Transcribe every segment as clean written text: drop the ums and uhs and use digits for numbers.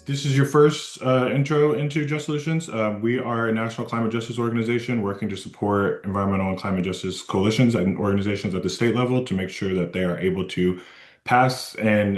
this is your first intro into Just Solutions, we are a national climate justice organization working to support environmental and climate justice coalitions and organizations at the state level to make sure that they are able to pass and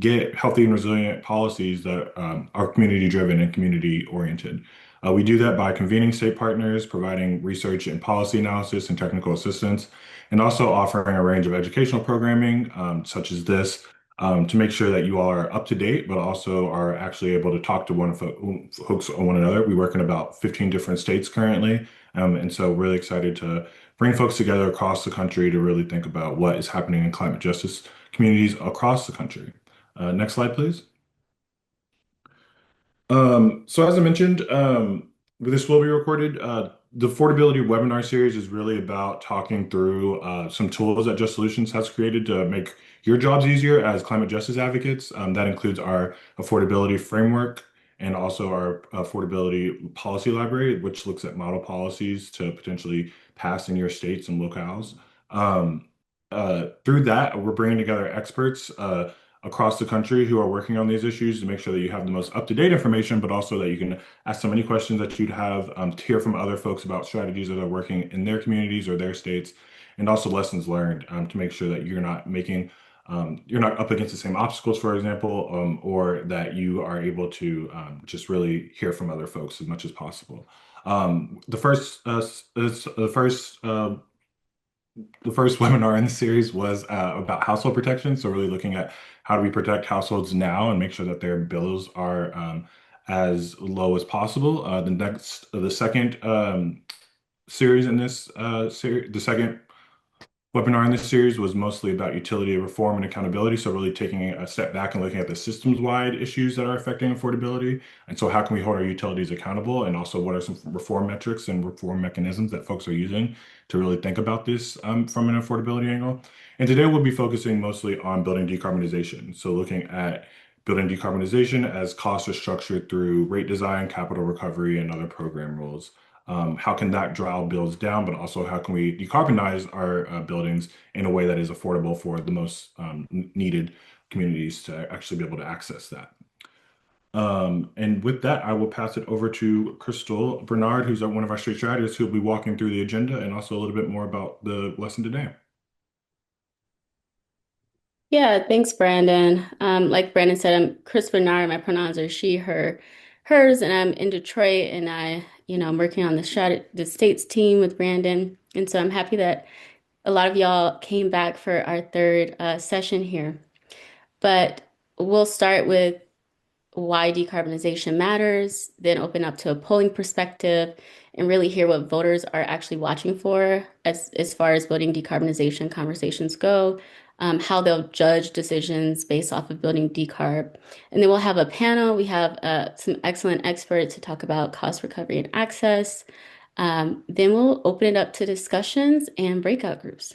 get healthy and resilient policies that are community driven and community oriented. We do that by convening state partners, providing research and policy analysis and technical assistance, and also offering a range of educational programming such as this to make sure that you all are up to date, but also are actually able to talk to folks on one another. We work in about 15 different states currently, and so really excited to bring folks together across the country to really think about what is happening in climate justice communities across the country. Next slide, please. So as I mentioned, this will be recorded. The affordability webinar series is really about talking through some tools that Just Solutions has created to make your jobs easier as climate justice advocates. That includes our affordability framework and also our affordability policy library, which looks at model policies to potentially pass in your states and locales. Through that, we're bringing together experts across the country who are working on these issues to make sure that you have the most up-to-date information, but also that you can ask them any questions that you'd have to hear from other folks about strategies that are working in their communities or their states, and also lessons learned to make sure that you're not up against the same obstacles, for example, or that you are able to just really hear from other folks as much as possible. The first webinar in the series was about household protection. So really looking at how do we protect households now and make sure that their bills are as low as possible. The second series in this series, the second webinar in this series was mostly about utility reform and accountability. So really taking a step back and looking at the systems-wide issues that are affecting affordability. And so how can we hold our utilities accountable? And also what are some reform metrics and reform mechanisms that folks are using to really think about this from an affordability angle? And today we'll be focusing mostly on building decarbonization. So looking at building decarbonization as costs are structured through rate design, capital recovery, and other program rules. How can that drive bills down, but also how can we decarbonize our buildings in a way that is affordable for the most needed communities to actually be able to access that? And with that, I will pass it over to Crystal Bernard, who's one of our state strategists, who will be walking through the agenda and also a little bit more about the lesson today. Yeah, thanks, Brandon. Like Brandon said, I'm Chris Bernard. My pronouns are she, her, hers, and I'm in Detroit. And I'm working on the states team with Brandon. And so I'm happy that a lot of y'all came back for our third session here. But we'll start with why decarbonization matters, then open up to a polling perspective, and really hear what voters are actually watching for as far as voting decarbonization conversations go, how they'll judge decisions based off of building decarb. And then we'll have a panel. We have some excellent experts to talk about cost recovery and access. Then we'll open it up to discussions and breakout groups.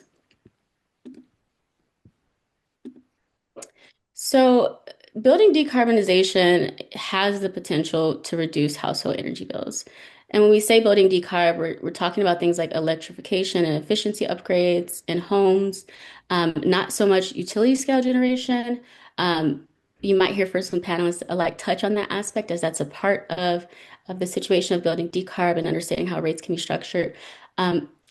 So, building decarbonization has the potential to reduce household energy bills. And when we say building decarb, we're talking about things like electrification and efficiency upgrades in homes, not so much utility scale generation. You might hear from some panelists like touch on that aspect as that's a part of the situation of building decarb and understanding how rates can be structured.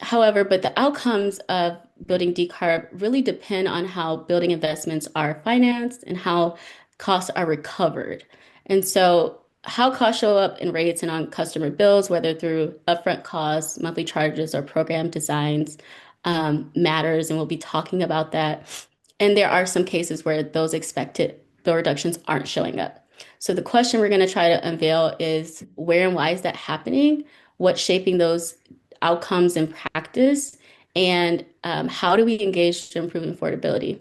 However, but the outcomes of building decarb really depend on how building investments are financed and how costs are recovered. And so, how costs show up in rates and on customer bills, whether through upfront costs, monthly charges, or program designs, matters. And we'll be talking about that. And there are some cases where those expected bill reductions aren't showing up. So, the question we're going to try to unveil is where and why is that happening? What's shaping those outcomes in practice? And how do we engage to improve affordability?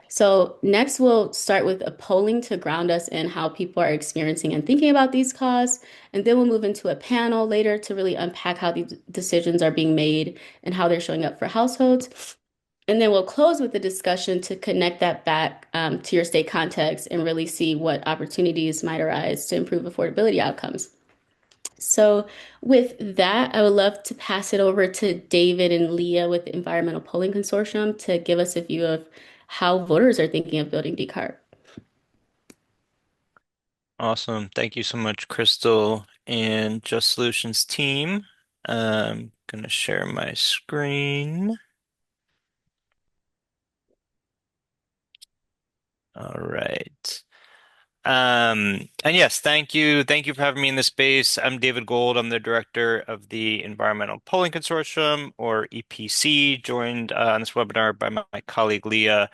So next, we'll start with a polling to ground us in how people are experiencing and thinking about these costs. And then we'll move into a panel later to really unpack how these decisions are being made and how they're showing up for households. And then we'll close with a discussion to connect that back to your state context and really see what opportunities might arise to improve affordability outcomes. So with that, I would love to pass it over to David and Leah with the Environmental Polling Consortium to give us a view of how voters are thinking of building decarb. Awesome. Thank you so much, Crystal and Just Solutions team. I'm gonna share my screen. All right. And yes, Thank you for having me in this space. I'm David Gold. I'm the director of the Environmental Polling Consortium, or EPC, joined on this webinar by my colleague Leah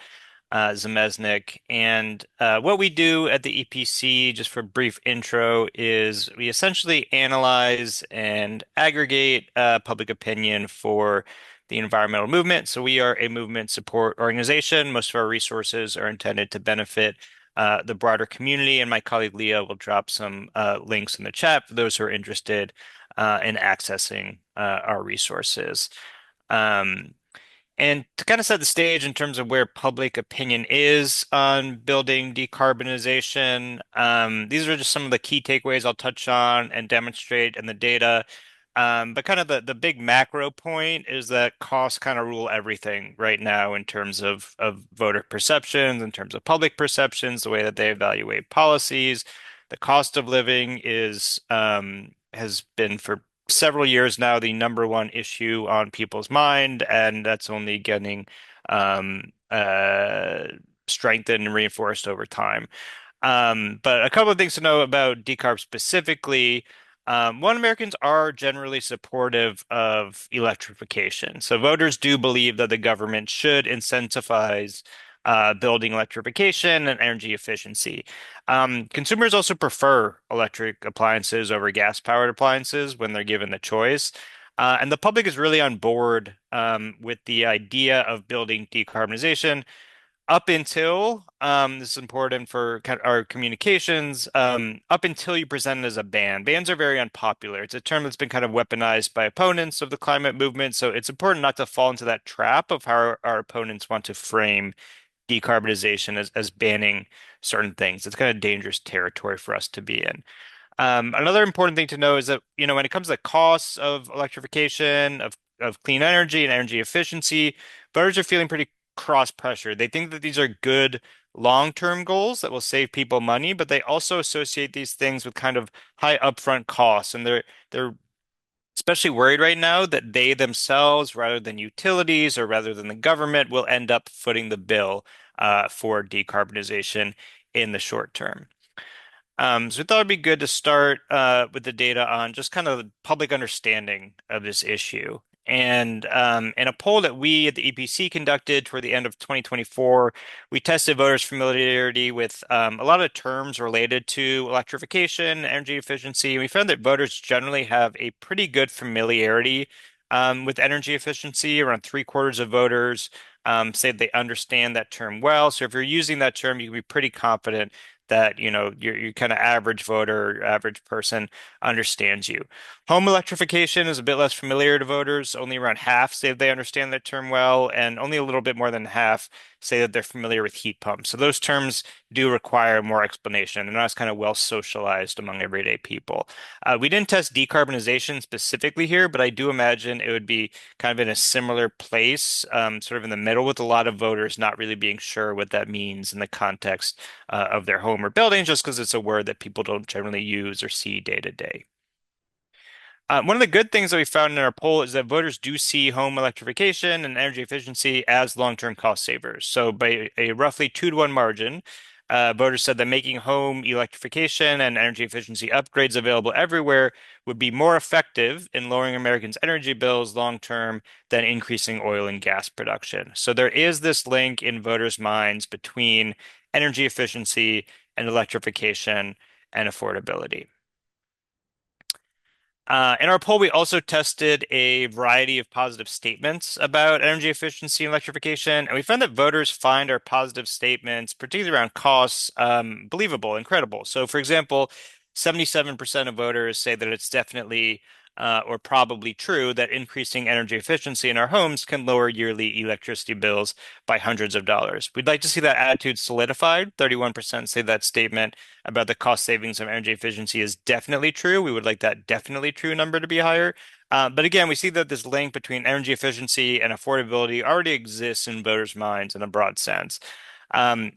Zemeznik. And what we do at the EPC, just for a brief intro, is we essentially analyze and aggregate public opinion for the environmental movement. So we are a movement support organization. Most of our resources are intended to benefit the broader community. And my colleague Leah will drop some links in the chat for those who are interested in accessing our resources. Um, and to kind of set the stage in terms of where public opinion is on building decarbonization, these are just some of the key takeaways I'll touch on and demonstrate in the data. But kind of the big macro point is that costs kind of rule everything right now in terms of voter perceptions, in terms of public perceptions, the way that they evaluate policies. The cost of living is has been for several years now the number one issue on people's mind, and that's only getting um, uh, strengthened and reinforced over time. But a couple of things to know about decarb specifically. One, Americans are generally supportive of electrification. So voters do believe that the government should incentivize building electrification and energy efficiency. Consumers also prefer electric appliances over gas-powered appliances when they're given the choice. And the public is really on board with the idea of building decarbonization up until this is important for our communications, up until you present it as a ban. Bans are very unpopular. It's a term that's been kind of weaponized by opponents of the climate movement, so it's important not to fall into that trap of how our opponents want to frame decarbonization as banning certain things. It's kind of dangerous territory for us to be in. Another important thing to know is that, when it comes to the costs of electrification, of clean energy and energy efficiency, voters are feeling pretty cross pressure. They think that these are good long-term goals that will save people money, but they also associate these things with kind of high upfront costs. And they're especially worried right now that they themselves, rather than utilities or rather than the government, will end up footing the bill for decarbonization in the short term. So we thought it'd be good to start with the data on just kind of the public understanding of this issue. And in a poll that we at the EPC conducted toward the end of 2024, we tested voters' familiarity with a lot of terms related to electrification, energy efficiency. And we found that voters generally have a pretty good familiarity with energy efficiency. Around three-quarters of voters say they understand that term well. So if you're using that term, you can be pretty confident that your kind of average voter, average person understands you. Home electrification is a bit less familiar to voters. Only around half say they understand that term well, and only a little bit more than half say that they're familiar with heat pumps. So those terms do require more explanation. They're not as kind of well socialized among everyday people. We didn't test decarbonization specifically here, but I do imagine it would be kind of in a similar place, sort of in the middle, with a lot of voters not really being sure what that means in the context of their home or building, just because it's a word that people don't generally use or see day to day. One of the good things that we found in our poll is that voters do see home electrification and energy efficiency as long-term cost savers. So by a roughly 2-to-1 margin, voters said that making home electrification and energy efficiency upgrades available everywhere would be more effective in lowering Americans' energy bills long-term than increasing oil and gas production. So there is this link in voters' minds between energy efficiency and electrification and affordability. In our poll, we also tested a variety of positive statements about energy efficiency and electrification, and we found that voters find our positive statements, particularly around costs, believable and credible. So, for example, 77% of voters say that it's definitely or probably true that increasing energy efficiency in our homes can lower yearly electricity bills by hundreds of dollars. We'd like to see that attitude solidified. 31% say that statement about the cost savings of energy efficiency is definitely true. We would like that definitely true number to be higher. But again, we see that this link between energy efficiency and affordability already exists in voters' minds in a broad sense.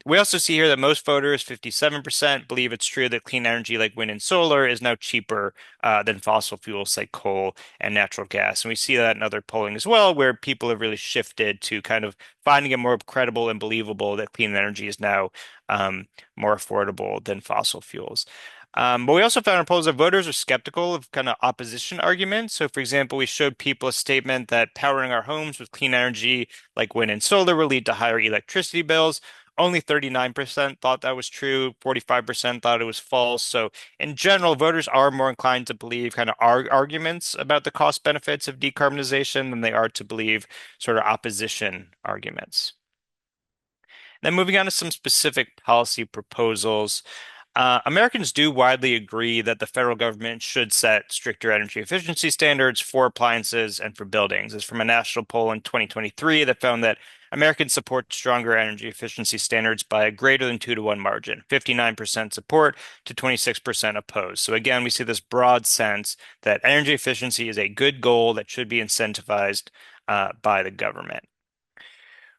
We also see here that most voters, 57%, believe it's true that clean energy like wind and solar is now cheaper than fossil fuels like coal and natural gas. And we see that in other polling as well, where people have really shifted to kind of finding it more credible and believable that clean energy is now more affordable than fossil fuels. But we also found in polls that voters are skeptical of kind of opposition arguments. So, for example, we showed people a statement that powering our homes with clean energy like wind and solar will lead to higher electricity bills. Only 39% thought that was true, 45% thought it was false. So, in general, voters are more inclined to believe kind of arguments about the cost benefits of decarbonization than they are to believe sort of opposition arguments. Then moving on to some specific policy proposals. Americans do widely agree that the federal government should set stricter energy efficiency standards for appliances and for buildings. As from a national poll in 2023 that found that Americans support stronger energy efficiency standards by a greater than 2-to-1 margin, 59% support to 26% opposed. So again, we see this broad sense that energy efficiency is a good goal that should be incentivized by the government.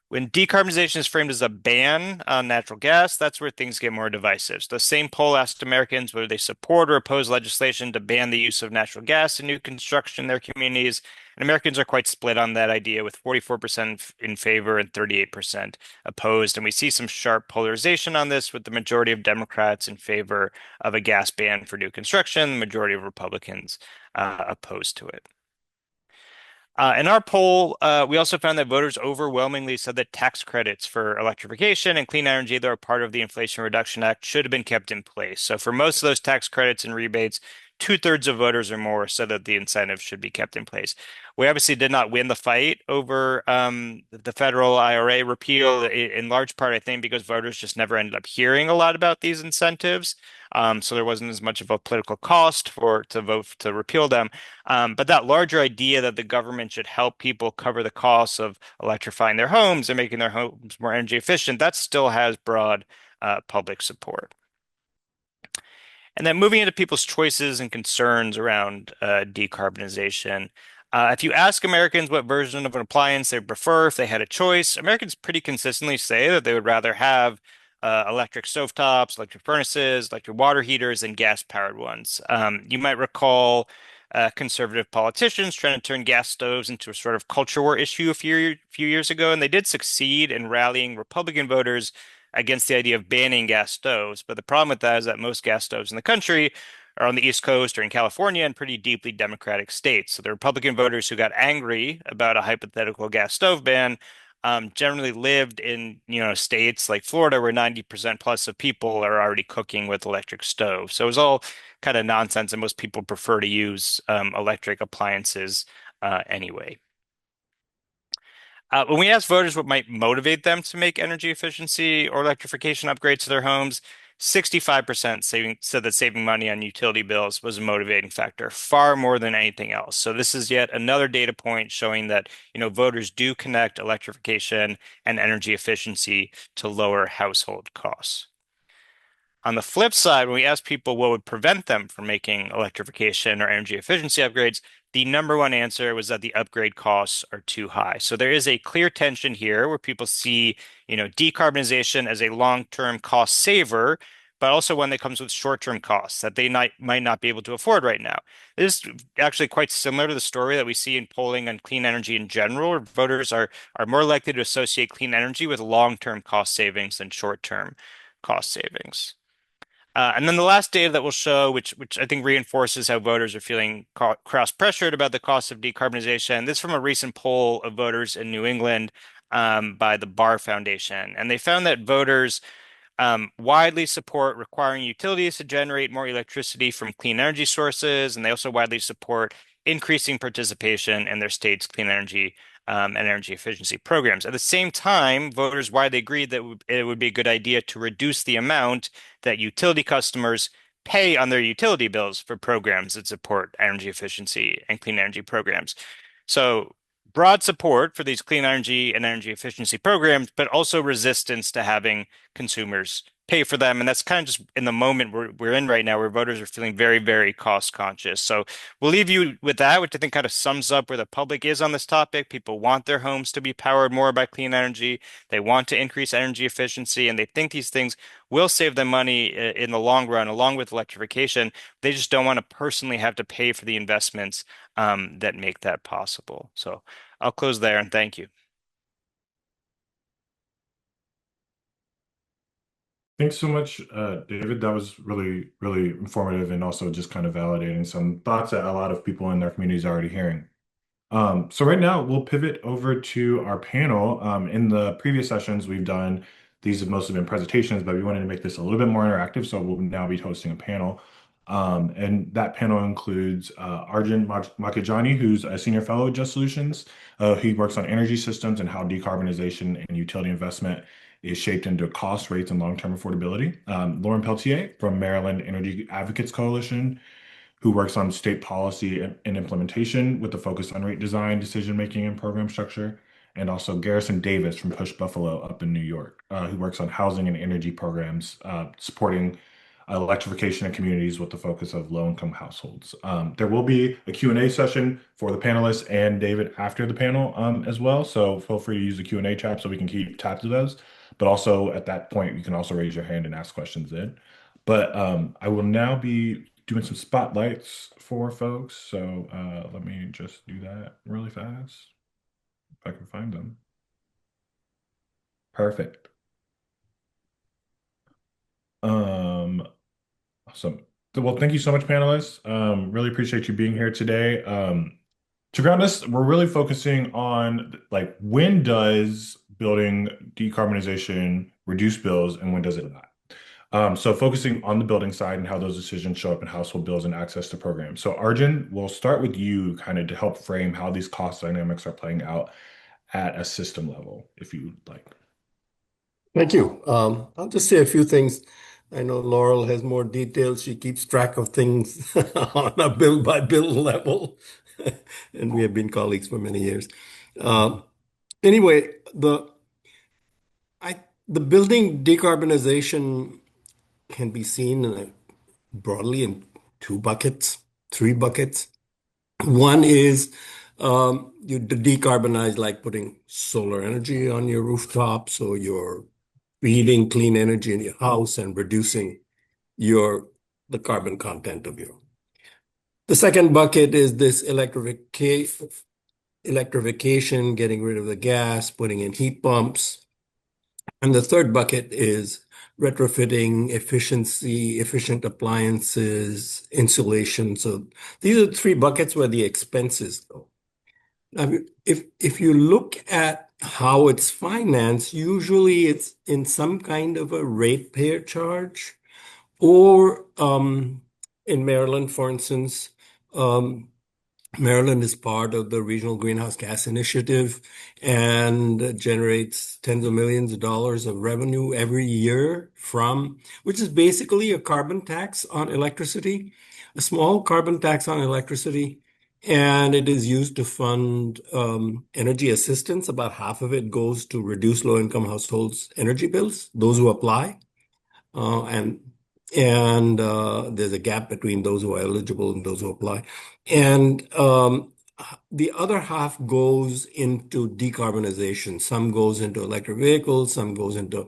When decarbonization is framed as a ban on natural gas, that's where things get more divisive. So the same poll asked Americans whether they support or oppose legislation to ban the use of natural gas in new construction in their communities. And Americans are quite split on that idea, with 44% in favor and 38% opposed. And we see some sharp polarization on this, with the majority of Democrats in favor of a gas ban for new construction, the majority of Republicans opposed to it. In our poll, we also found that voters overwhelmingly said that tax credits for electrification and clean energy that are part of the Inflation Reduction Act should have been kept in place. So for most of those tax credits and rebates, two-thirds of voters or more said that the incentives should be kept in place. We obviously did not win the fight over the federal IRA repeal, in large part, I think, because voters just never ended up hearing a lot about these incentives. So there wasn't as much of a political cost to vote to repeal them. But that larger idea that the government should help people cover the costs of electrifying their homes and making their homes more energy efficient, that still has broad public support. And then moving into people's choices and concerns around decarbonization. If you ask Americans what version of an appliance they prefer if they had a choice, Americans pretty consistently say that they would rather have electric stovetops, electric furnaces, electric water heaters, and gas-powered ones. You might recall conservative politicians trying to turn gas stoves into a sort of culture war issue a few years ago, and they did succeed in rallying Republican voters against the idea of banning gas stoves. But the problem with that is that most gas stoves in the country are on the East Coast or in California and pretty deeply Democratic states. So the Republican voters who got angry about a hypothetical gas stove ban generally lived in, states like Florida where 90% plus of people are already cooking with electric stoves. So it was all kind of nonsense, and most people prefer to use electric appliances anyway. When we asked voters what might motivate them to make energy efficiency or electrification upgrades to their homes, 65% said that saving money on utility bills was a motivating factor, far more than anything else. So this is yet another data point showing that, voters do connect electrification and energy efficiency to lower household costs. On the flip side, when we ask people what would prevent them from making electrification or energy efficiency upgrades, the number one answer was that the upgrade costs are too high. So there is a clear tension here where people see, decarbonization as a long-term cost saver, but also one that comes with short-term costs that they might not be able to afford right now. This is actually quite similar to the story that we see in polling on clean energy in general, where voters are more likely to associate clean energy with long-term cost savings than short-term cost savings. And then the last data that we'll show, which I think reinforces how voters are feeling cross-pressured about the cost of decarbonization. This is from a recent poll of voters in New England by the Barr Foundation. And they found that voters widely support requiring utilities to generate more electricity from clean energy sources, and they also widely support increasing participation in their state's clean energy and energy efficiency programs. At the same time, voters widely agreed that it would be a good idea to reduce the amount that utility customers pay on their utility bills for programs that support energy efficiency and clean energy programs. So broad support for these clean energy and energy efficiency programs, but also resistance to having consumers pay for them. And that's kind of just in the moment we're in right now, where voters are feeling very, very cost conscious. So we'll leave you with that, which I think kind of sums up where the public is on this topic. People want their homes to be powered more by clean energy. They want to increase energy efficiency, and they think these things will save them money in the long run, along with electrification. They just don't want to personally have to pay for the investments that make that possible. So I'll close there and thank you. Thanks so much, David. That was really, really informative and also just kind of validating some thoughts that a lot of people in their communities are already hearing. So right now we'll pivot over to our panel. In the previous sessions we've done, these have mostly been presentations, but we wanted to make this a little bit more interactive, so we'll now be hosting a panel. And that panel includes Arjun Makhijani, who's a senior fellow at Just Solutions. He works on energy systems and how decarbonization and utility investment is shaped into cost, rates, and long-term affordability. Lauren Peltier from Maryland Energy Advocates Coalition, who works on state policy and implementation with a focus on rate design, decision making, and program structure. And also Garrison Davis from Push Buffalo up in New York, who works on housing and energy programs, supporting electrification in communities with the focus of low-income households. There will be a Q&A session for the panelists and David after the panel as well. So feel free to use the Q&A chat so we can keep tabs of those. But also at that point, you can also raise your hand and ask questions then. But I will now be doing some spotlights for folks. So let me just do that really fast if I can find them. Perfect. Awesome. Well, thank you so much, panelists. Really appreciate you being here today. To be honest, we're really focusing on like when does building decarbonization reduce bills and when does it not? So focusing on the building side and how those decisions show up in household bills and access to programs. So Arjun, we'll start with you kind of to help frame how these cost dynamics are playing out at a system level, if you would like. Thank you. I'll just say a few things. I know Laurel has more details. She keeps track of things on a bill by bill level, and we have been colleagues for many years. Um, anyway, the building decarbonization can be seen broadly in two buckets, three buckets. One is you decarbonize like putting solar energy on your rooftop, so you're creating clean energy in your house and reducing the carbon content of your. The second bucket is this electrification, getting rid of the gas, putting in heat pumps. And the third bucket is retrofitting efficient appliances, insulation. So these are the three buckets where the expenses go. Now, if you look at how it's financed, usually it's in some kind of a ratepayer charge, or in Maryland, for instance, Maryland is part of the Regional Greenhouse Gas Initiative and generates tens of millions of dollars of revenue every year which is basically a carbon tax on electricity, a small carbon tax on electricity. And it is used to fund energy assistance. About half of it goes to reduce low-income households' energy bills, those who apply. And there's a gap between those who are eligible and those who apply. And the other half goes into decarbonization. Some goes into electric vehicles, some goes into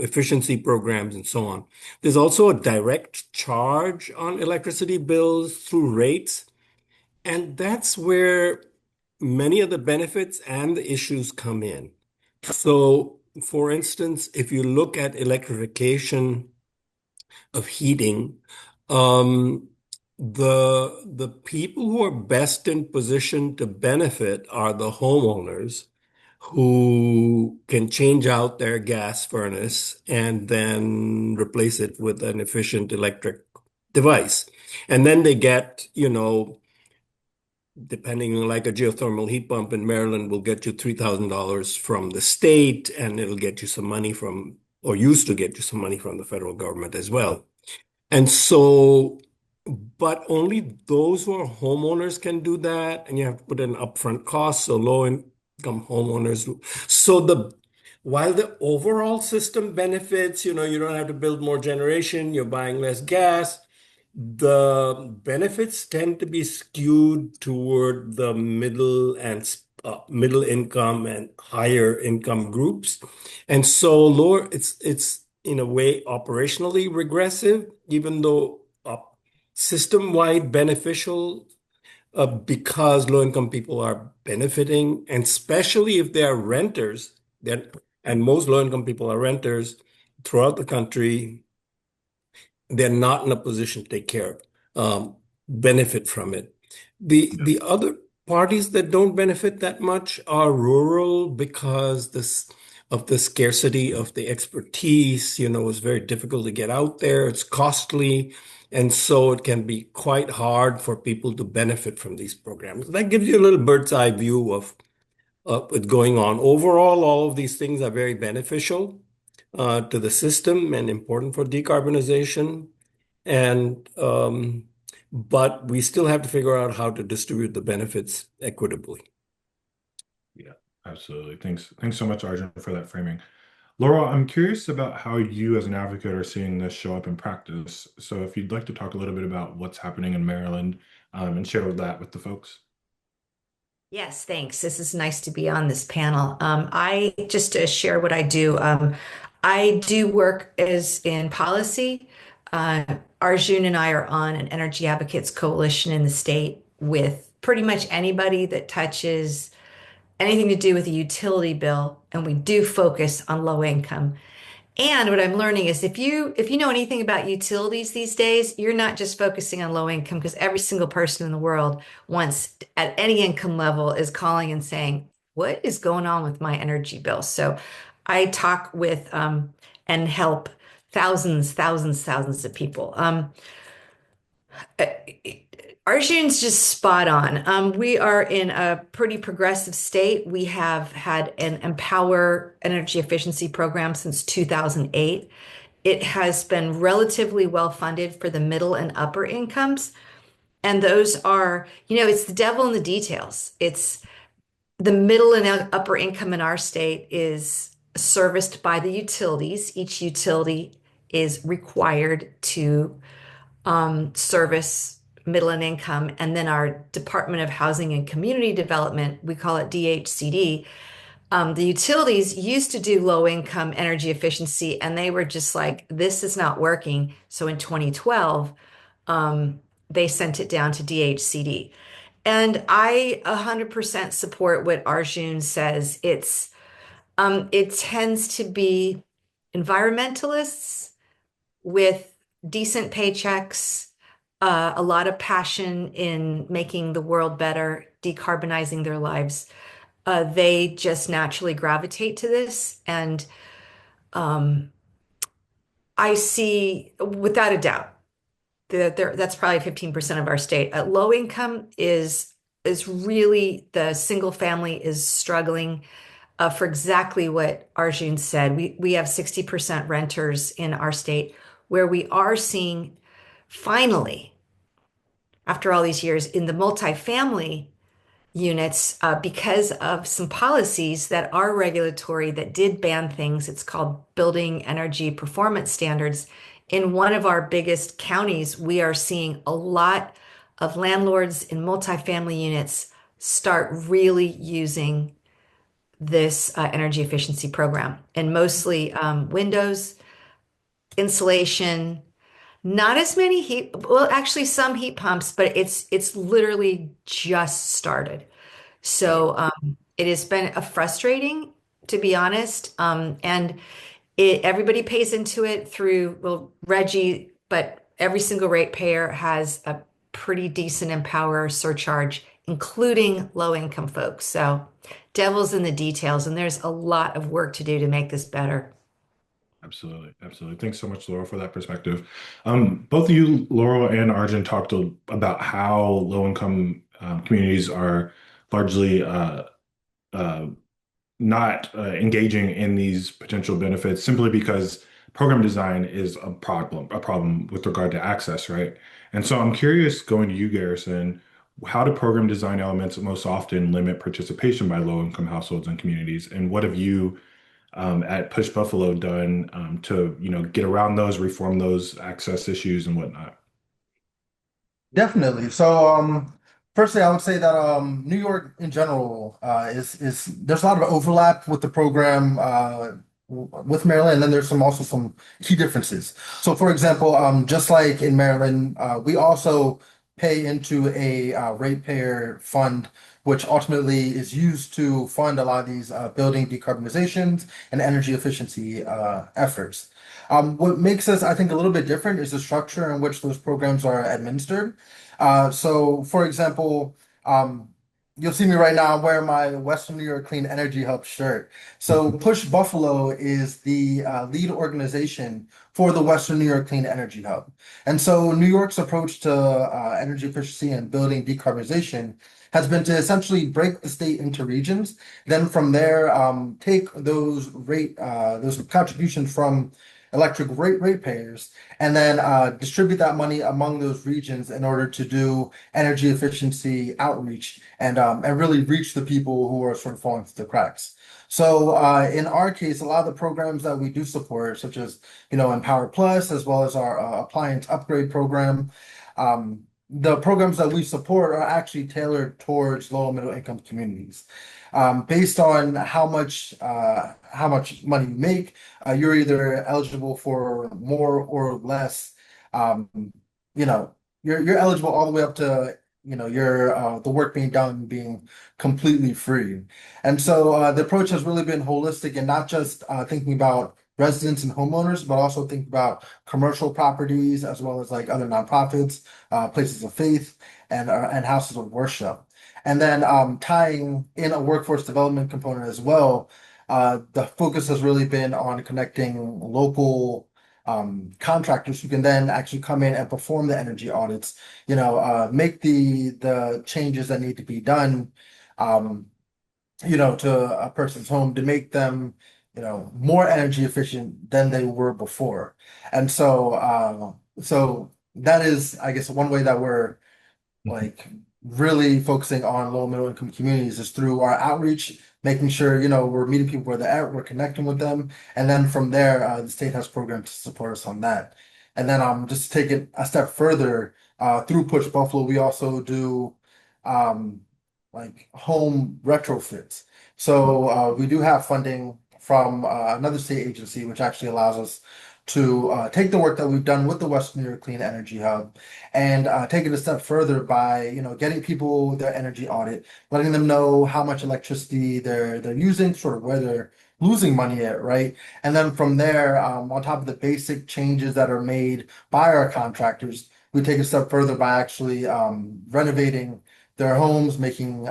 efficiency programs, and so on. There's also a direct charge on electricity bills through rates. And that's where many of the benefits and the issues come in. So, for instance, if you look at electrification of heating, the people who are best in position to benefit are the homeowners who can change out their gas furnace and then replace it with an efficient electric device. And then they get, depending on like a geothermal heat pump in Maryland will get you $3,000 from the state, and it'll get you some money or used to get you some money from the federal government as well. And so, but only those who are homeowners can do that, and you have to put in upfront costs, so low income homeowners. So while the overall system benefits, you don't have to build more generation, you're buying less gas, the benefits tend to be skewed toward the middle income and higher income groups. And so lower, it's in a way operationally regressive, even though system-wide beneficial, because low-income people are benefiting, and especially if they are renters, then, and most low-income people are renters throughout the country, they're not in a position to take care of, benefit from it. The other parties that don't benefit that much are rural because of the scarcity of the expertise. It's very difficult to get out there. It's costly. And so it can be quite hard for people to benefit from these programs. That gives you a little bird's eye view of what's going on. Overall, all of these things are very beneficial to the system and important for decarbonization. And but we still have to figure out how to distribute the benefits equitably. Yeah, absolutely. Thanks so much, Arjun, for that framing. Laurel, I'm curious about how you as an advocate are seeing this show up in practice. So if you'd like to talk a little bit about what's happening in Maryland, and share that with the folks. Yes, thanks. This is nice to be on this panel. I just to share what I do. I do work as in policy. Uh, Arjun and I are on an energy advocates coalition in the state with pretty much anybody that touches anything to do with a utility bill, and we do focus on low income. And what I'm learning is if you know anything about utilities these days, you're not just focusing on low income because every single person in the world wants at any income level is calling and saying, "What is going on with my energy bill?" So I talk with and help thousands of people. Uh, Arjun's just spot on. We are in a pretty progressive state. We have had an Empower energy efficiency program since 2008. It has been relatively well funded for the middle and upper incomes. And those are, it's the devil in the details. It's the middle and upper income in our state is serviced by the utilities. Each utility is required to service middle and income. And then our Department of Housing and Community Development, we call it DHCD. The utilities used to do low income energy efficiency, and they were just like, this is not working. So in 2012, they sent it down to DHCD. And I 100% support what Arjun says. It tends to be environmentalists with decent paychecks, a lot of passion in making the world better, decarbonizing their lives. They just naturally gravitate to this. And um, I see, without a doubt, that's probably 15% of our state. Low income is really the single family is struggling for exactly what Arjun said. We have 60% renters in our state where we are seeing finally, after all these years, in the multifamily units, because of some policies that are regulatory that did ban things. It's called Building Energy Performance Standards. In one of our biggest counties, we are seeing a lot of landlords in multifamily units start really using this energy efficiency program, and mostly windows, insulation, not as many heat, well, actually some heat pumps, but it's literally just started. So it has been a frustrating, to be honest. And everybody pays into it through, well, Reggie, but every single ratepayer has a pretty decent Empower surcharge, including low income folks. So devil's in the details, and there's a lot of work to do to make this better. Absolutely. Absolutely. Thanks so much, Laurel, for that perspective. Both of you, Laurel and Arjun, talked about how low-income communities are largely uh, not engaging in these potential benefits simply because program design is a problem with regard to access, right? And so I'm curious, going to you, Garrison, how do program design elements most often limit participation by low-income households and communities? And what have you at Push Buffalo done to, get around those, reform those access issues and whatnot? Definitely. So, firstly, I would say that New York in general is there's a lot of overlap with the program with Maryland, and then there's some key differences. So, for example, just like in Maryland, we also pay into a ratepayer fund, which ultimately is used to fund a lot of these building decarbonizations and energy efficiency efforts. What makes us, I think, a little bit different is the structure in which those programs are administered. So, for example, you'll see me right now. I'm wearing my Western New York Clean Energy Hub shirt. So, Push Buffalo is the lead organization for the Western New York Clean Energy Hub. And so, New York's approach to energy efficiency and building decarbonization has been to essentially break the state into regions. Then from there, take those contributions from electric ratepayers, and then distribute that money among those regions in order to do energy efficiency outreach and really reach the people who are sort of falling through the cracks. So in our case, a lot of the programs that we do support, such as Empower Plus, as well as our appliance upgrade program, the programs that we support are actually tailored towards low and middle income communities. Based on how much money you make, you're either eligible for more or less. Um, you know, you're eligible all the way up to your the work being done being completely free. And so the approach has really been holistic and not just thinking about residents and homeowners, but also think about commercial properties as well as like other nonprofits, places of faith, and houses of worship. And then tying in a workforce development component as well, the focus has really been on connecting local contractors who can then actually come in and perform the energy audits, make the changes that need to be done, um, to a person's home to make them, more energy efficient than they were before. And so that is, I guess, one way that we're like really focusing on low and middle income communities is through our outreach, making sure, we're meeting people where they're at, we're connecting with them. And then from there, the state has programs to support us on that. And then just to take it a step further, through Push Buffalo, we also do um, like home retrofits. So we do have funding from another state agency, which actually allows us to take the work that we've done with the Western New York Clean Energy Hub and take it a step further by getting people their energy audit, letting them know how much electricity they're using, sort of where they're losing money at, right? And then from there, on top of the basic changes that are made by our contractors, we take a step further by actually renovating their homes, making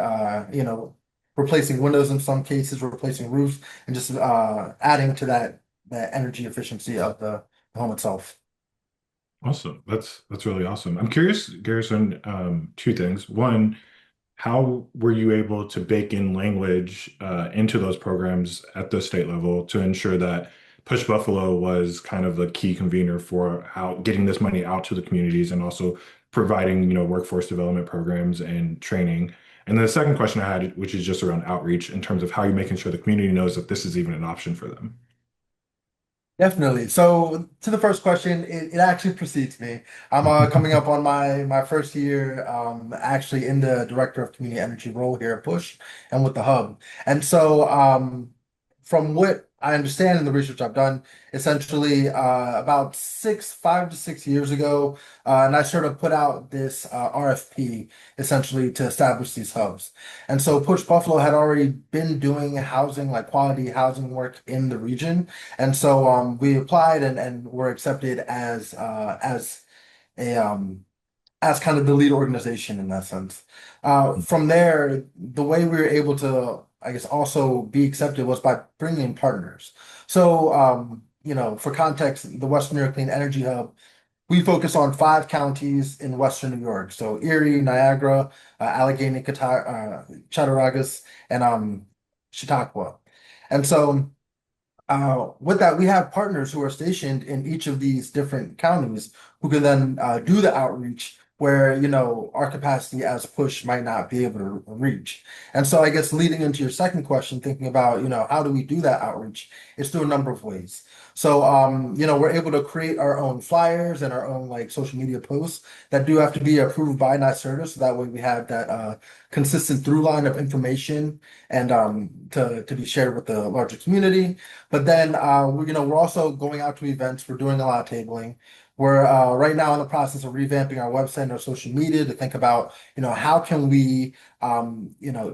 replacing windows in some cases, replacing roofs, and just adding to that energy efficiency of the home itself. Awesome. That's really awesome. I'm curious, Garrison, two things. One, how were you able to bake in language into those programs at the state level to ensure that Push Buffalo was kind of the key convener for how getting this money out to the communities and also providing, workforce development programs and training? And then the second question I had, which is just around outreach in terms of how you're making sure the community knows that this is even an option for them. Definitely. So to the first question, it actually precedes me. I'm coming up on my first year actually in the director of community energy role here at Push and with the hub. And so from what I understand in the research I've done, essentially about 5 to 6 years ago, and I sort of put out this RFP essentially to establish these hubs. And so Push Buffalo had already been doing housing, like quality housing work in the region. And so we applied and were accepted a as kind of the lead organization in that sense. From there, the way we were able to, I guess, also be accepted was by bringing in partners. So, for context, the Western New York Clean Energy Hub, we focus on 5 counties in Western New York. So Erie, Niagara, Allegheny, Cattaraugus, and Chautauqua. And so with that, we have partners who are stationed in each of these different counties who can then do the outreach where, our capacity as push might not be able to reach. And so I guess leading into your second question, thinking about, how do we do that outreach? It's through a number of ways. So, we're able to create our own flyers and our own like social media posts that do have to be approved by NYSERDA. So that way we have that consistent through line of information and to be shared with the larger community. But then, we're also going out to events. We're doing a lot of tabling. We're right now in the process of revamping our website and our social media to think about, how can we,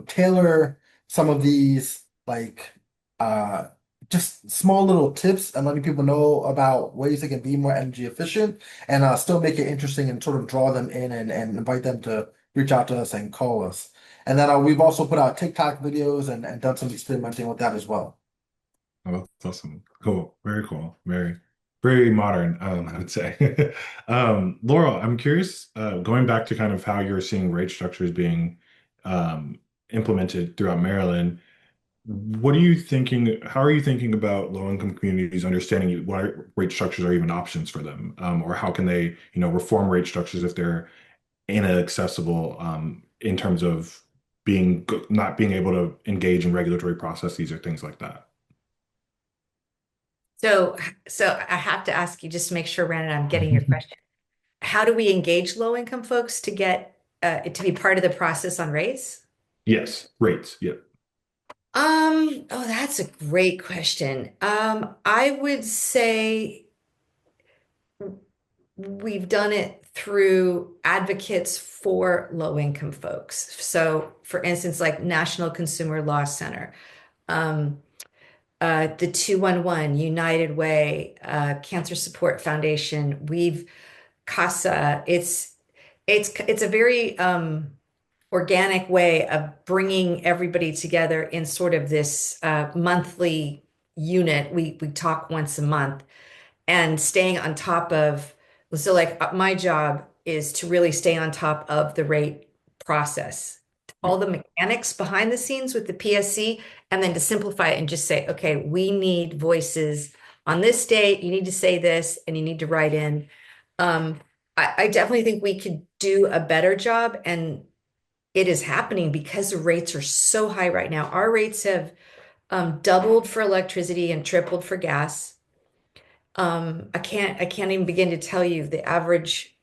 tailor some of these like uh, just small little tips and letting people know about ways they can be more energy efficient and still make it interesting and sort of draw them in and invite them to reach out to us and call us. And then we've also put out TikTok videos and done some experimenting with that as well. Oh, that's awesome. Cool. Very cool. Very, very modern, I would say. Laurel, I'm curious, going back to kind of how you're seeing rate structures being um, implemented throughout Maryland. What are you thinking? How are you thinking about low-income communities understanding what rate structures are even options for them? Or how can they, reform rate structures if they're inaccessible, in terms of not being able to engage in regulatory processes or things like that? So, so I have to ask you just to make sure, Brandon, I'm getting your question. How do we engage low income folks to get to be part of the process on race? Yes, rates. Yeah. Oh, that's a great question. I would say we've done it through advocates for low income folks. So, for instance, like National Consumer Law Center, um, the 211, United Way, Cancer Support Foundation, we've CASA. It's a very organic way of bringing everybody together in sort of this monthly unit. We talk once a month and staying on top of, so like my job is to really stay on top of the rate process, all the mechanics behind the scenes with the PSC, and then to simplify it and just say, okay, we need voices on this date. You need to say this and you need to write in. Um, I definitely think we could do a better job, and it is happening because the rates are so high right now. Our rates have doubled for electricity and tripled for gas. I can't even begin to tell you the average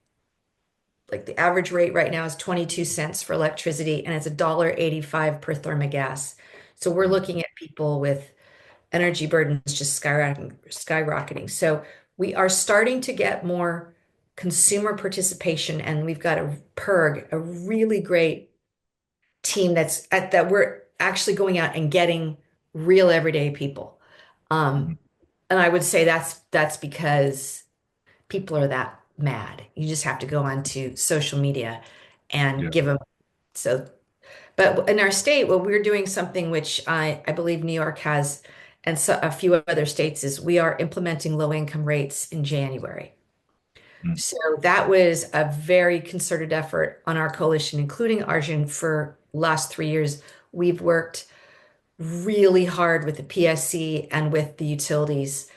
rate right now is 22 cents for electricity and it's $1.85 per thermogas. So we're looking at people with energy burdens just skyrocketing. So we are starting to get more consumer participation, and we've got a PERG, a really great team that we're actually going out and getting real everyday people. Mhm. And I would say that's because people are that mad. You just have to go onto social media and Yeah. give them so. But in our state, well, we're doing something which I believe New York has, and so a few other states is we are implementing low income rates in January. Mm. So that was a very concerted effort on our coalition, including Arjun, for last 3 years. We've worked really hard with the PSC and with the utilities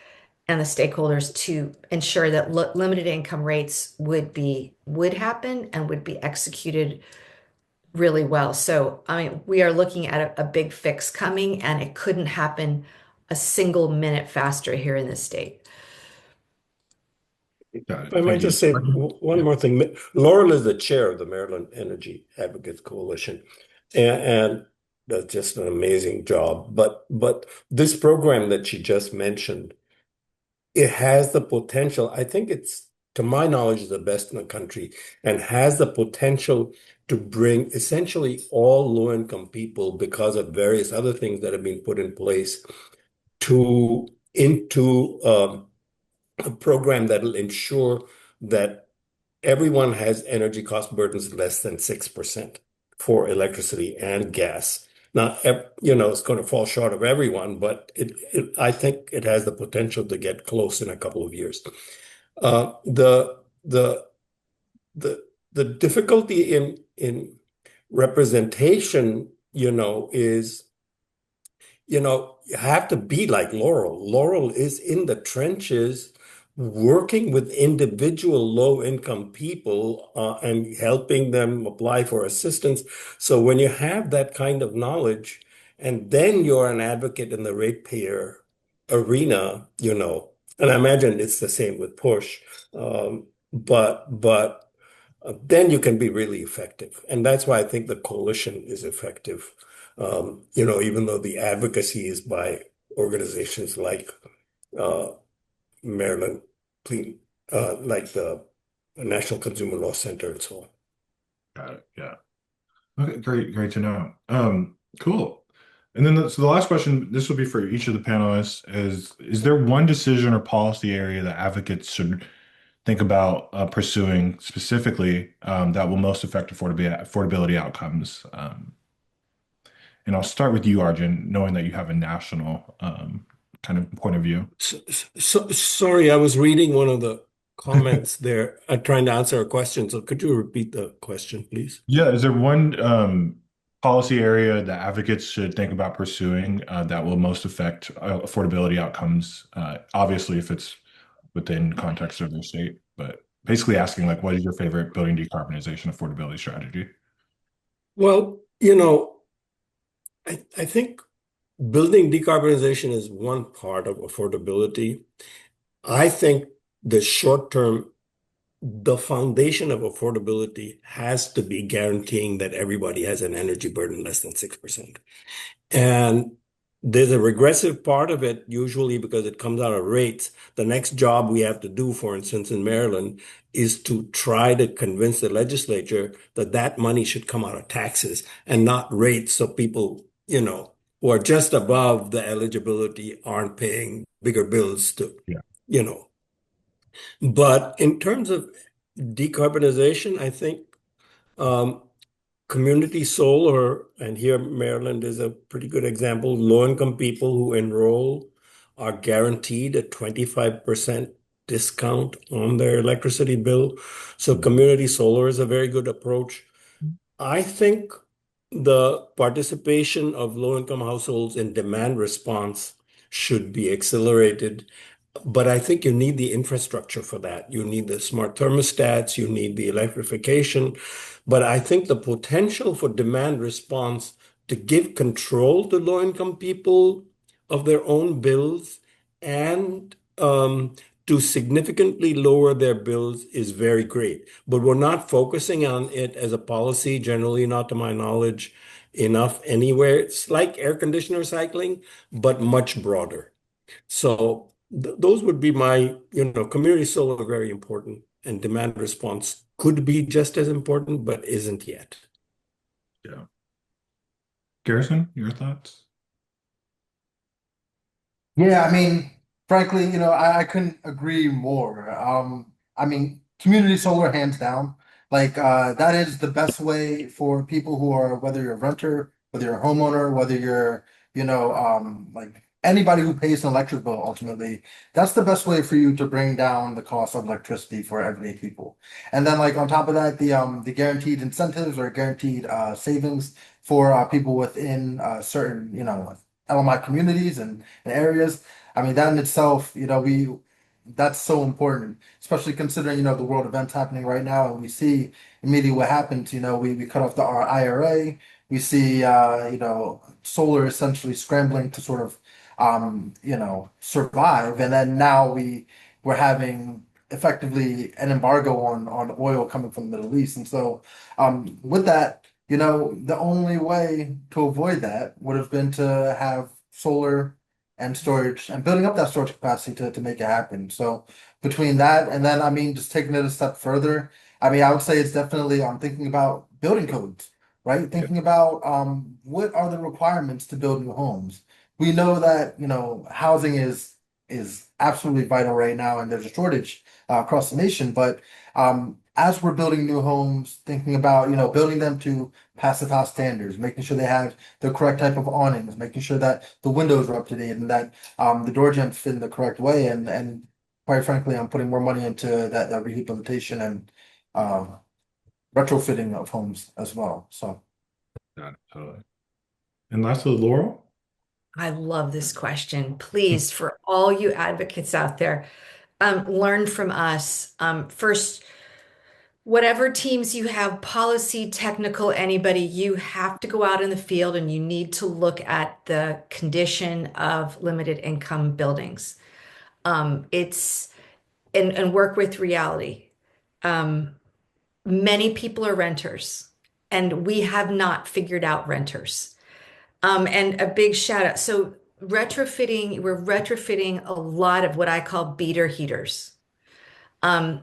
and the stakeholders to ensure that limited income rates would happen and would be executed really well. So, I mean, we are looking at a big fix coming, and it couldn't happen a single minute faster here in this state. Got If I it. might Thank just you. say Arjun? one Yeah. more thing. Laurel is the chair of the Maryland Energy Advocates Coalition, and does just an amazing job. But this program that she just mentioned, it has the potential. I think it's, to my knowledge, the best in the country, and has the potential to bring essentially all low-income people, because of various other things that have been put in place, to into a program that will ensure that everyone has energy cost burdens less than 6% for electricity and gas. Now, it's going to fall short of everyone, but I think it has the potential to get close in a couple of years. Uh, the the the difficulty in representation, is, you have to be like Laurel. Laurel is in the trenches working with individual low-income people and helping them apply for assistance. So when you have that kind of knowledge, and then you're an advocate in the ratepayer arena, and I imagine it's the same with push, but then you can be really effective, and that's why I think the coalition is effective. Even though the advocacy is by organizations like uh, Maryland, Clean, like the National Consumer Law Center and so on. Got it. Yeah. Okay, great to know. Cool. And then so the last question, this will be for each of the panelists, is there one decision or policy area that advocates should think about pursuing specifically that will most affect affordability outcomes? And I'll start with you, Arjun, knowing that you have a national kind of point of view. Sorry, I was reading one of the comments there, trying to answer a question. So could you repeat the question, please? Yeah, is there one policy area that advocates should think about pursuing that will most affect affordability outcomes? Obviously, if it's within context of their state, but basically asking like, what is your favorite building decarbonization affordability strategy? Well, I think building decarbonization is one part of affordability. I think the short term, the foundation of affordability has to be guaranteeing that everybody has an energy burden less than 6%. And there's a regressive part of it, usually because it comes out of rates. The next job we have to do, for instance, in Maryland, is to try to convince the legislature that that money should come out of taxes and not rates. So people, who are just above the eligibility aren't paying bigger bills to, Yeah. you know. But in terms of decarbonization, I think um, community solar, and here Maryland is a pretty good example. Low-income people who enroll are guaranteed a 25% discount on their electricity bill. So community solar is a very good approach. I think the participation of low-income households in demand response should be accelerated, but I think you need the infrastructure for that. You need the smart thermostats, you need the electrification. But I think the potential for demand response to give control to low-income people of their own bills and to significantly lower their bills is very great. But we're not focusing on it as a policy, generally not to my knowledge, enough anywhere. It's like air conditioner cycling, but much broader. So those would be my, community solar very important, and demand response could be just as important, but isn't yet. Yeah. Garrison, your thoughts? Yeah, I mean, frankly, I couldn't agree more. I mean, community solar, hands down. Like, that is the best way for people who are, whether you're a renter, whether you're a homeowner, whether you're, like anybody who pays an electric bill, ultimately, that's the best way for you to bring down the cost of electricity for everyday people. And then, like, on top of that, the guaranteed incentives or guaranteed savings for people within certain, LMI communities and areas. I mean, that in itself, that's so important, especially considering, the world events happening right now, and we see immediately what happens. We cut off our IRA. We see, solar essentially scrambling to sort of, survive, and then now we're having effectively an embargo on oil coming from the Middle East, and so with that. The only way to avoid that would have been to have solar and storage and building up that storage capacity to make it happen. So between that and then, I mean, just taking it a step further, I mean, I would say it's definitely I'm thinking about building codes, right? Yeah. Thinking about what are the requirements to build new homes. We know that, housing is absolutely vital right now, and there's a shortage across the nation. But as we're building new homes, thinking about, building them to passive house standards, making sure they have the correct type of awnings, making sure that the windows are up to date and that the door jambs fit in the correct way. And quite frankly, I'm putting more money into that rehabilitation and um, retrofitting of homes as well. So Got it. Totally. And lastly, Laurel? I love this question. Please, for all you advocates out there, learn from us. First, whatever teams you have, policy, technical, anybody, you have to go out in the field and you need to look at the condition of limited income buildings. It's and work with reality. Um, Many people are renters, and we have not figured out renters. And a big shout out. So we're retrofitting a lot of what I call beater heaters. Um,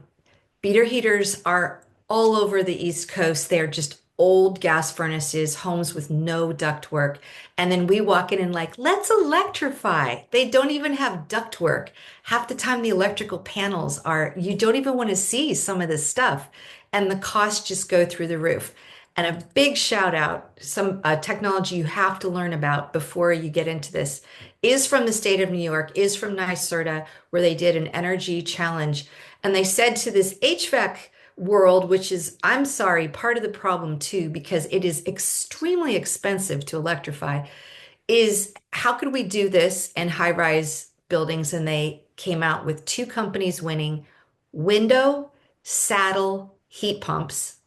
Beater heaters are all over the East Coast. They're just old gas furnaces, homes with no ductwork. And then we walk in and like, let's electrify. They don't even have ductwork. Half the time the electrical panels are, you don't even want to see some of this stuff. And the costs just go through the roof. And a big shout out, some technology you have to learn about before you get into this is from the state of New York, is from NYSERDA, where they did an energy challenge. And they said to this HVAC world, which is, I'm sorry, part of the problem too, because it is extremely expensive to electrify, is how could we do this in high-rise buildings? And they came out with two companies winning window saddle heat pumps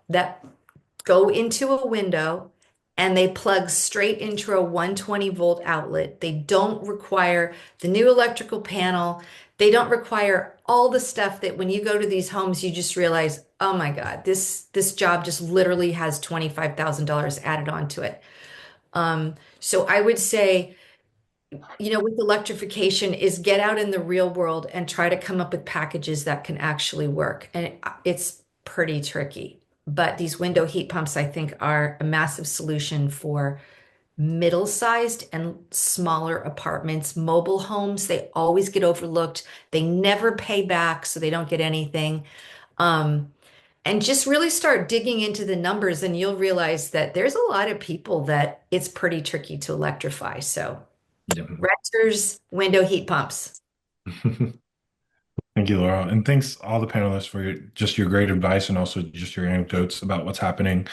that go into a window and they plug straight into a 120 volt outlet. They don't require the new electrical panel. They don't require all the stuff that when you go to these homes, you just realize, oh my God, this job just literally has $25,000 added onto it. So I would say, with electrification is get out in the real world and try to come up with packages that can actually work. And it's pretty tricky. But these window heat pumps, I think, are a massive solution for middle-sized and smaller apartments, mobile homes. They always get overlooked. They never pay back, so they don't get anything. Um, and just really start digging into the numbers, and you'll realize that there's a lot of people that it's pretty tricky to electrify. So Yeah. renters, window heat pumps. Thank you, Laurel. And thanks all the panelists for your great advice and also just your anecdotes about what's happening.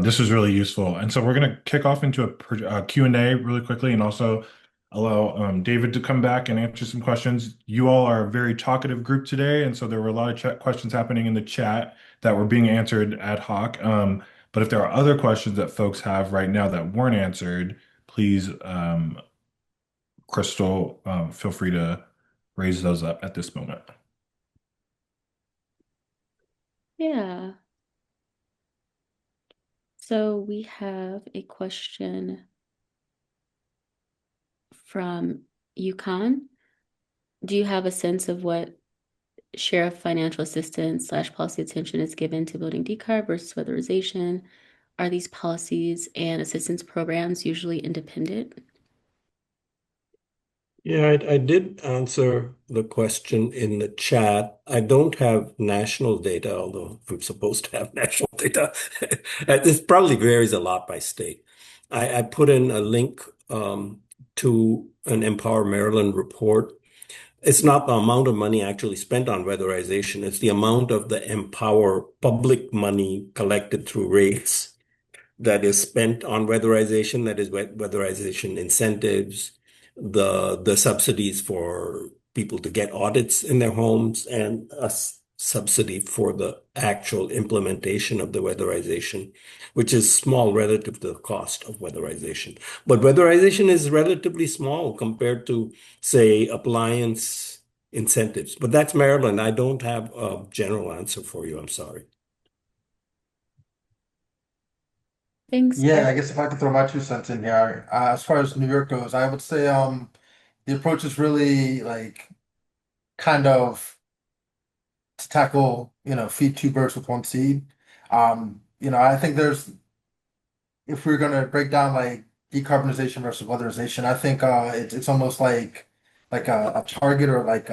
This was really useful. And so we're going to kick off into a Q&A really quickly and also allow David to come back and answer some questions. You all are a very talkative group today. And so there were a lot of questions happening in the chat that were being answered ad hoc. But if there are other questions that folks have right now that weren't answered, please, Crystal, feel free to raise those up at this moment. Yeah. So we have a question from Yukon. Do you have a sense of what share of financial assistance / policy attention is given to building decarb versus weatherization? Are these policies and assistance programs usually independent? Yeah, I did answer the question in the chat. I don't have national data, although I'm supposed to have national data. This probably varies a lot by state. I put in a link to an Empower Maryland report. It's not the amount of money actually spent on weatherization, it's the amount of the Empower public money collected through rates that is spent on weatherization, that is weatherization incentives, the subsidies for people to get audits in their homes, and a subsidy for the actual implementation of the weatherization, which is small relative to the cost of weatherization. But weatherization is relatively small compared to, say, appliance incentives. But that's Maryland. I don't have a general answer for you. I'm sorry. Thanks, Yeah, I Eric. guess if I could throw my 2 cents in here, as far as New York goes, I would say the approach is really like kind of to tackle, feed two birds with one seed. I think there's if we're gonna break down like decarbonization versus weatherization, I think it's almost like a target or like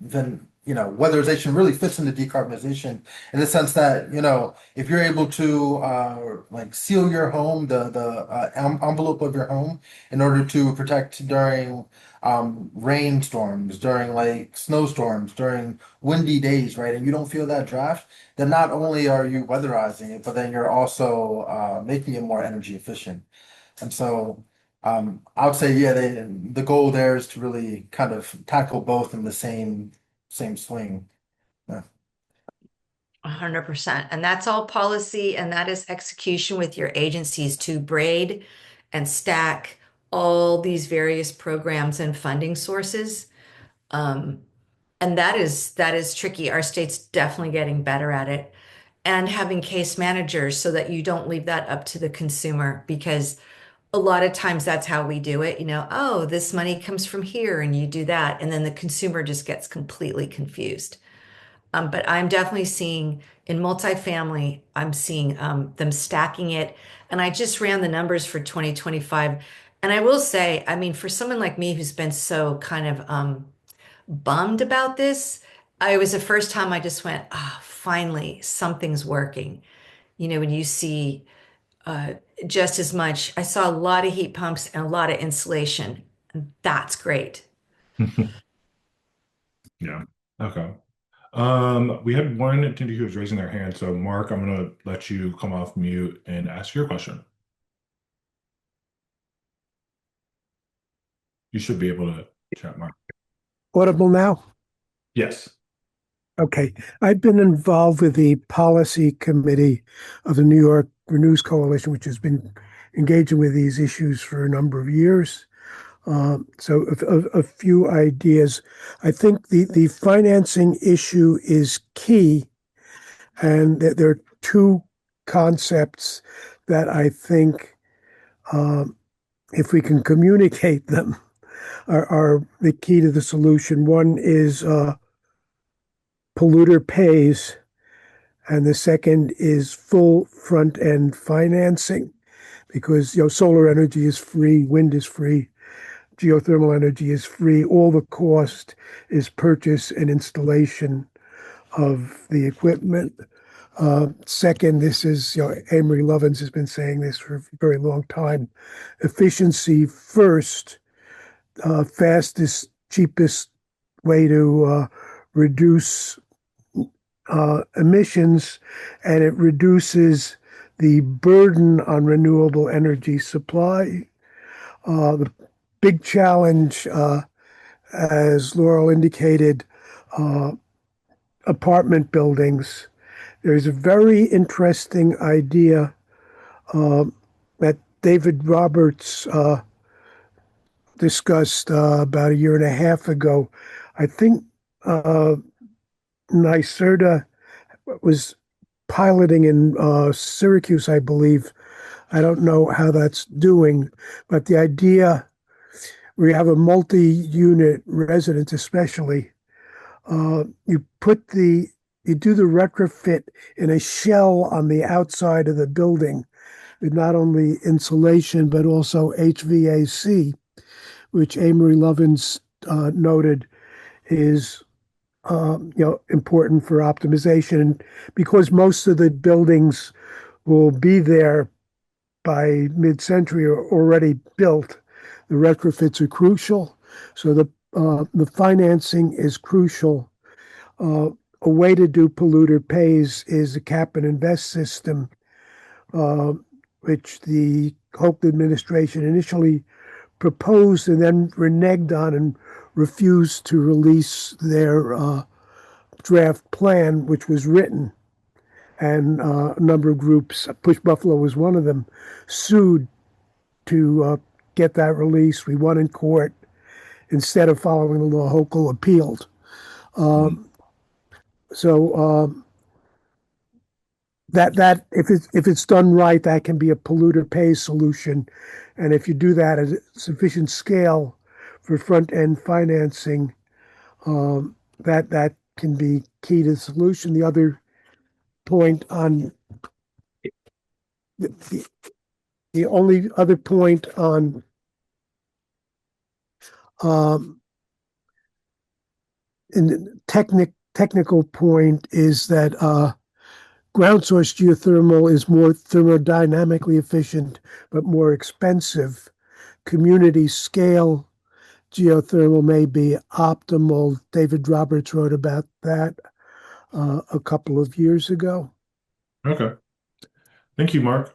then weatherization really fits into decarbonization in the sense that if you're able to like seal your home, the envelope of your home in order to protect during rainstorms, during like snowstorms, during windy days, right? And you don't feel that draft, then not only are you weatherizing it, but then you're also making it more energy efficient. And so I would say, yeah, the goal there is to really kind of tackle both in the same swing. Yeah. 100%. And that's all policy, and that is execution with your agencies to braid and stack all these various programs and funding sources. Um, and that is tricky. Our state's definitely getting better at it. And having case managers so that you don't leave that up to the consumer, because a lot of times that's how we do it. Oh, this money comes from here and you do that. And then the consumer just gets completely confused. But I'm definitely seeing in multifamily, I'm seeing them stacking it. And I just ran the numbers for 2025. And I will say, I mean, for someone like me who's been so kind of bummed about this, it was the first time I just went, ah, finally, something's working. When you see uh, just as much, I saw a lot of heat pumps and a lot of insulation. That's great. Yeah. Okay. We had one attendee who was raising their hand. So, Mark, I'm going to let you come off mute and ask your question. You should be able to chat, Mark. Audible now? Yes. Okay. I've been involved with the policy committee of the New York Renews Coalition, which has been engaging with these issues for a number of years. So a few ideas. I think the financing issue is key, and that there are two concepts that I think, if we can communicate them, are the key to the solution. One is polluter pays, and the second is full front end financing, because solar energy is free, wind is free, geothermal energy is free. All the cost is purchase and installation of the equipment. Second, this is, Amory Lovins has been saying this for a very long time. Efficiency first, fastest, cheapest way to reduce emissions, and it reduces the burden on renewable energy supply. The big challenge, as Laurel indicated, uh, apartment buildings. There's a very interesting idea uh, that David Roberts discussed about a year and a half ago. I think NYSERDA was piloting in Syracuse, I believe. I don't know how that's doing, but the idea where you have a multi-unit residence, especially, you you do the retrofit in a shell on the outside of the building with not only insulation but also HVAC, which Amory Lovins noted is important for optimization. And because most of the buildings will be there by mid-century or already built, the retrofits are crucial. So the financing is crucial. Uh, a way to do polluter pays is a cap and invest system, uh, which the Hope administration initially proposed and then reneged on and refused to release their draft plan, which was written. And a number of groups, Push Buffalo was one of them, sued to get that release. We won in court. Instead of following the law, Hochul appealed. Mhm. So that if it's done right, that can be a polluter pays solution. And if you do that at a sufficient scale for front end financing, that can be key to the solution. The other point on the, the only other point on um, in technical point is that ground source geothermal is more thermodynamically efficient but more expensive. Community scale geothermal may be optimal. David Roberts wrote about that a couple of years ago. Okay. Thank you, Mark.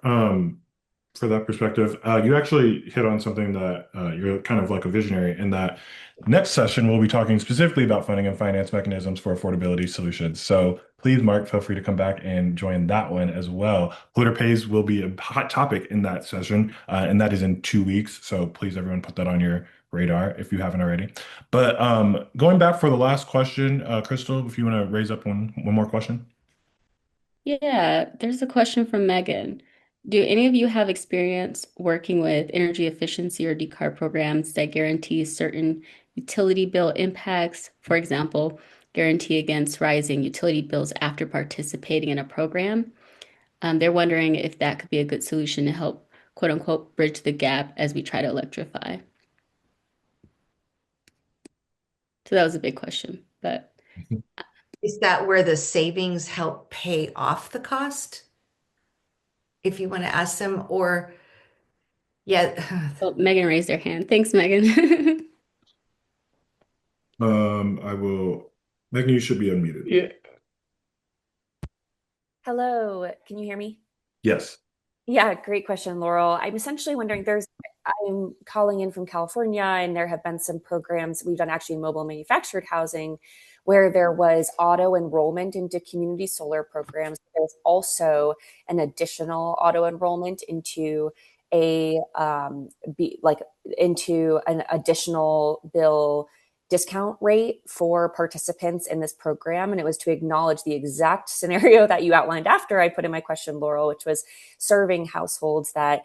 for that perspective. You actually hit on something that you're kind of like a visionary in that next session, we'll be talking specifically about funding and finance mechanisms for affordability solutions. So please, Mark, feel free to come back and join that one as well. Polluter pays will be a hot topic in that session, and that is in 2 weeks. So please, everyone, put that on your radar if you haven't already. But going back for the last question, Crystal, if you want to raise up one more question. Yeah, there's a question from Megan. Do any of you have experience working with energy efficiency or decarb programs that guarantee certain utility bill impacts? For example, guarantee against rising utility bills after participating in a program. They're wondering if that could be a good solution to help, quote unquote, bridge the gap as we try to electrify. So that was a big question, but Is that where the savings help pay off the cost? If you want to ask them, or yeah, oh, Megan raised her hand. Thanks, Megan. I will. Megan, you should be unmuted. Yeah. Hello, can you hear me? Yes. Yeah, great question, Laurel. I'm essentially wondering I'm calling in from California, and there have been some programs we've done actually in mobile manufactured housing where there was auto enrollment into community solar programs. There's also an additional auto enrollment into into an additional bill discount rate for participants in this program. And it was to acknowledge the exact scenario that you outlined after I put in my question, Laurel, which was serving households that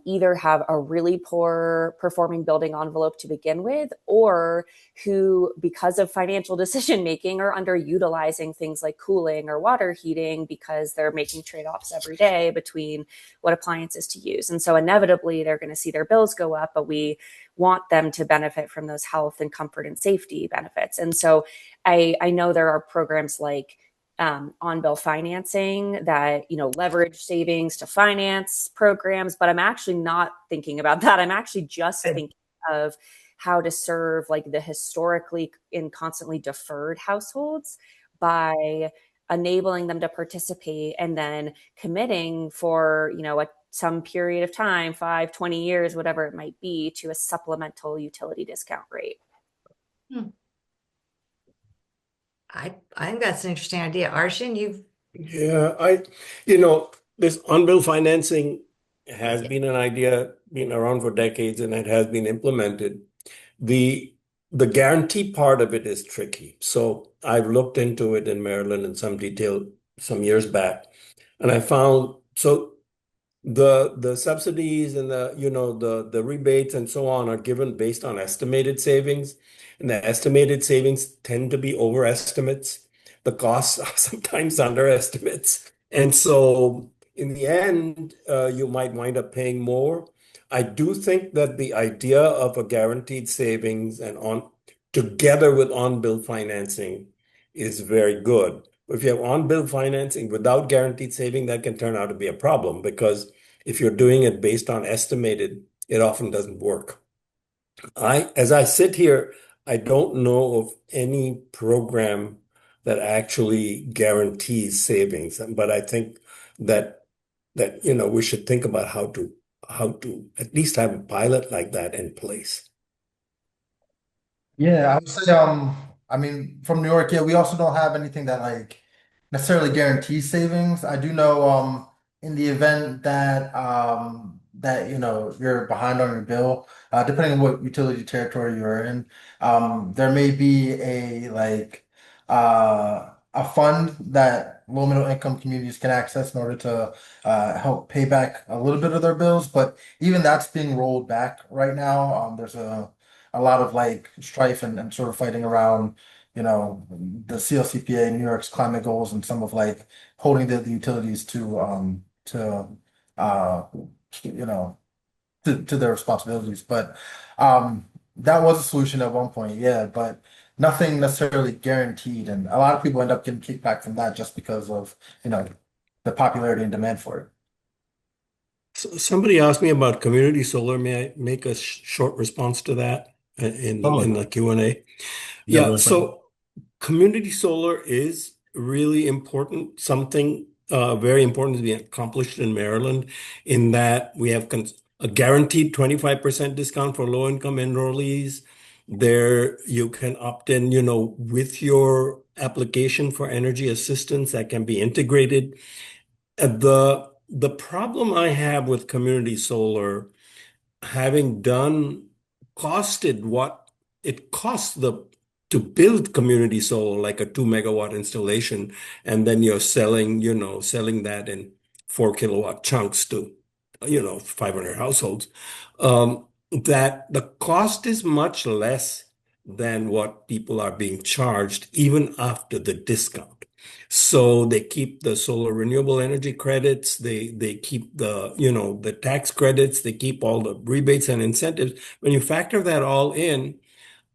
either have a really poor performing building envelope to begin with, or who, because of financial decision making, are underutilizing things like cooling or water heating because they're making trade-offs every day between what appliances to use. And so inevitably they're going to see their bills go up, but we want them to benefit from those health and comfort and safety benefits. And so I know there are programs like on-bill financing that, leverage savings to finance programs, but I'm actually not thinking about that. I'm actually just thinking of how to serve like the historically and constantly deferred households by enabling them to participate and then committing for, some period of time, 5, 20 years, whatever it might be, to a supplemental utility discount rate. I think that's an interesting idea. Arjun, Yeah, this on-bill financing has been an idea, been around for decades, and it has been implemented. The the guarantee part of it is tricky. So I've looked into it in Maryland in some detail some years back, and I found the subsidies and the rebates and so on are given based on estimated savings, and the estimated savings tend to be overestimates. The costs are sometimes underestimates, and so in the end, you might wind up paying more. I do think that the idea of a guaranteed savings and on together with on-bill financing is very good. If you have on-bill financing without guaranteed saving, that can turn out to be a problem because if you're doing it based on estimated, it often doesn't work. As I sit here, I don't know of any program that actually guarantees savings, but I think that we should think about how to at least have a pilot like that in place. Yeah, I would say, I mean, from New York, yeah, we also don't have anything that like necessarily guarantees savings. I do know, in the event that you're behind on your bill, depending on what utility territory you're in, there may be a fund that low middle income communities can access in order to help pay back a little bit of their bills. But even that's being rolled back right now. There's a lot of like strife and sort of fighting around, the CLCPA, New York's climate goals, and some of like holding the utilities to uh you know to their responsibilities. But that was a solution at one point, yeah, but nothing necessarily guaranteed. And a lot of people end up getting kickback from that just because of, the popularity and demand for it. Somebody asked me about community solar. May I make a short response to that in Totally. the Q&A? Yeah, Yeah, go for it. so community solar is really important, something very important is being accomplished in Maryland in that we have a guaranteed 25% discount for low-income enrollees. There you can opt in, with your application for energy assistance that can be integrated. The problem I have with community solar, having done costed what it costs to build community solar, like a 2 megawatt installation, and then you're selling that in 4 kilowatt chunks to 500 households. That the cost is much less than what people are being charged even after the discount. So they keep the solar renewable energy credits, they keep the tax credits, they keep all the rebates and incentives. When you factor that all in,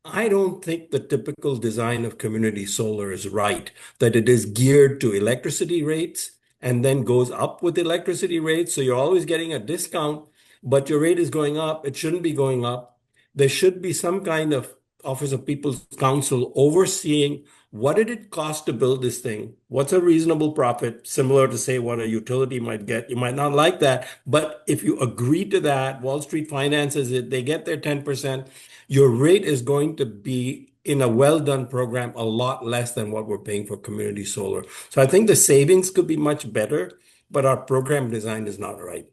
I don't think the typical design of community solar is right, that it is geared to electricity rates and then goes up with electricity rates. So you're always getting a discount, but your rate is going up. It shouldn't be going up. There should be some kind of Office of People's Counsel overseeing what did it cost to build this thing? What's a reasonable profit? Similar to say what a utility might get. You might not like that, but if you agree to that, Wall Street finances it, they get their 10%, your rate is going to be in a well-done program a lot less than what we're paying for community solar. So I think the savings could be much better, but our program design is not right.